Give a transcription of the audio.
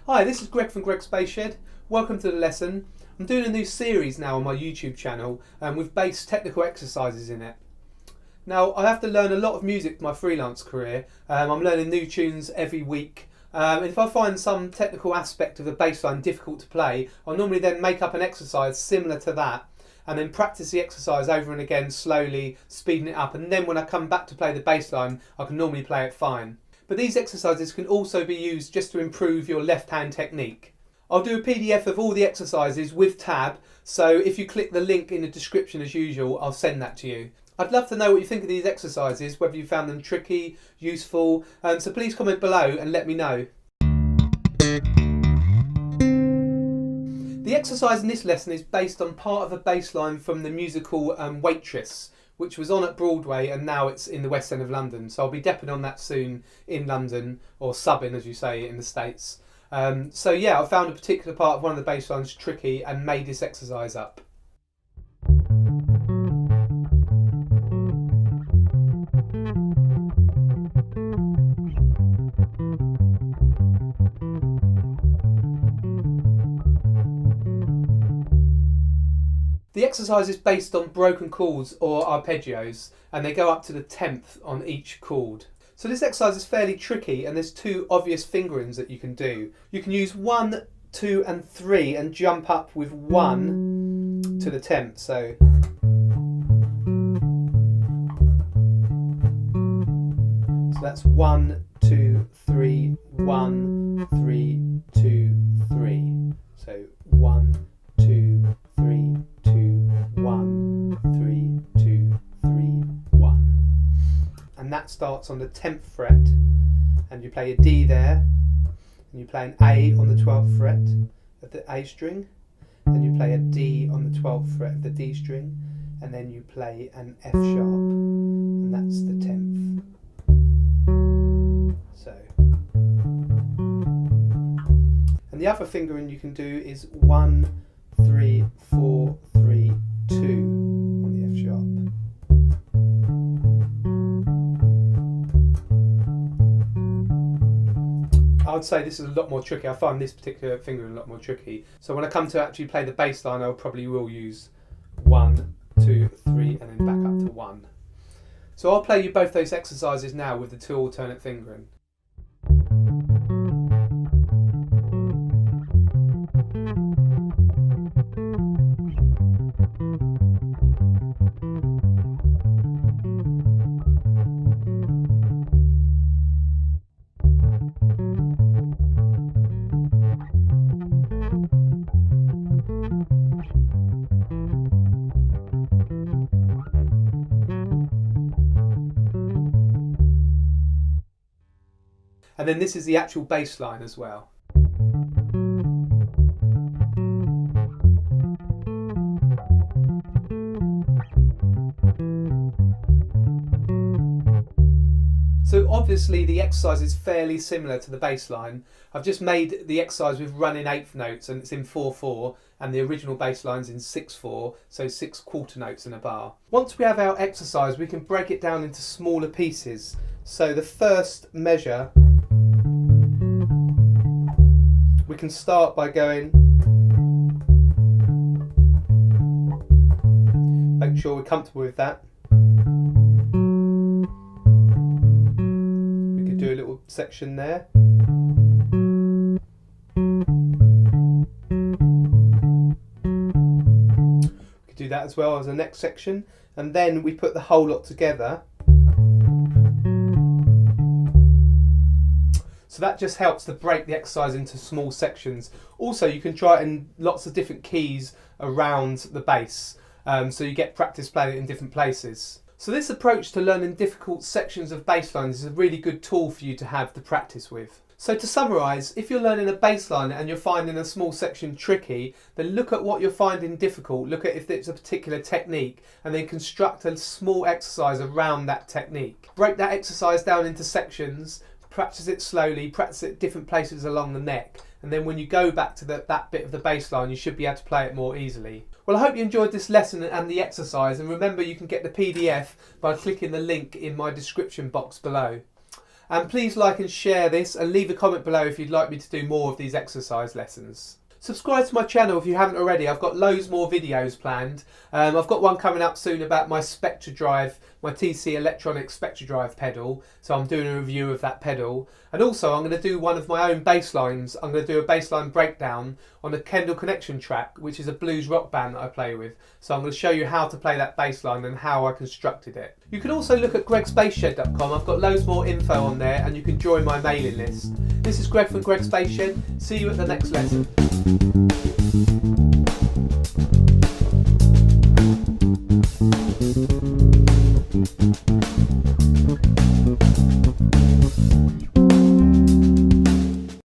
Hi, this is Greg from Greg's Bass Shed. Welcome to the lesson. I'm doing a new series now on my YouTube channel with bass technical exercises in it. Now, I have to learn a lot of music for my freelance career. I'm learning new tunes every week. If I find some technical aspect of the bass line difficult to play, I'll normally then make up an exercise similar to that and then practice the exercise over and again, slowly speeding it up, and then when I come back to play the bass line, I can normally play it fine. But these exercises can also be used just to improve your left hand technique. I'll do a PDF of all the exercises with tab, so if you click the link in the description as usual, I'll send that to you. I'd love to know what you think of these exercises, whether you found them tricky, useful, so please comment below and let me know. The exercise in this lesson is based on part of a bass line from the musical Waitress, which was on at Broadway and now it's in the West End of London. So I'll be depping on that soon in London, or subbing as you say in the States. So yeah, I found a particular part of one of the bass lines tricky and made this exercise up. The exercise is based on broken chords or arpeggios, and they go up to the 10th on each chord. So this exercise is fairly tricky, and there's two obvious fingerings that you can do. You can use 1, 2 and 3 and jump up with 1 to the 10th. So that's 1, 2, 3, 1, 3, 2, 3. So 1, 2, 3, 2, 1, 3, 2, 3, 1. And that starts on the 10th fret, and you play a D there, and you play an A on the 12th fret of the A string, then you play a D on the 12th fret of the D string, and then you play an F sharp, and that's the 10th. So, and the other fingering you can do is 1, 3, 4, 3, 2 on the F sharp. I would say this is a lot more tricky. I find this particular fingering a lot more tricky. So when I come to actually play the bass line, I probably will use 1, 2, 3 and then back up to 1. So I'll play you both those exercises now with the two alternate fingering. And then this is the actual bass line as well. So obviously the exercise is fairly similar to the bass line. I've just made the exercise with running eighth notes, and it's in 4/4, and the original bass line's in 6/4, so 6 quarter notes in a bar. Once we have our exercise, we can break it down into smaller pieces. So the first measure, we can start by going, make sure we're comfortable with that. We could do a little section there. We could do that as well as the next section, and then we put the whole lot together. So that just helps to break the exercise into small sections. Also, you can try it in lots of different keys around the bass, so you get practice playing it in different places. So this approach to learning difficult sections of bass lines is a really good tool for you to have to practice with. So to summarise, if you're learning a bass line and you're finding a small section tricky, then look at what you're finding difficult, look at if it's a particular technique, and then construct a small exercise around that technique. Break that exercise down into sections, practice it slowly, practice it at different places along the neck, and then when you go back to that bit of the bass line, you should be able to play it more easily. Well, I hope you enjoyed this lesson and the exercise, and remember you can get the PDF by clicking the link in my description box below. And please like and share this, and leave a comment below if you'd like me to do more of these exercise lessons. Subscribe to my channel if you haven't already. I've got loads more videos planned. I've got one coming up soon about my Spectra Drive, my TC Electronic Spectra Drive pedal. So I'm doing a review of that pedal. And also I'm going to do one of my own bass lines. I'm going to do a bass line breakdown on a Kendall Connection track, which is a blues rock band that I play with. So I'm going to show you how to play that bass line and how I constructed it. You can also look at gregsbassshed.com. I've got loads more info on there, and you can join my mailing list. This is Greg from Greg's Bass Shed. See you at the next lesson.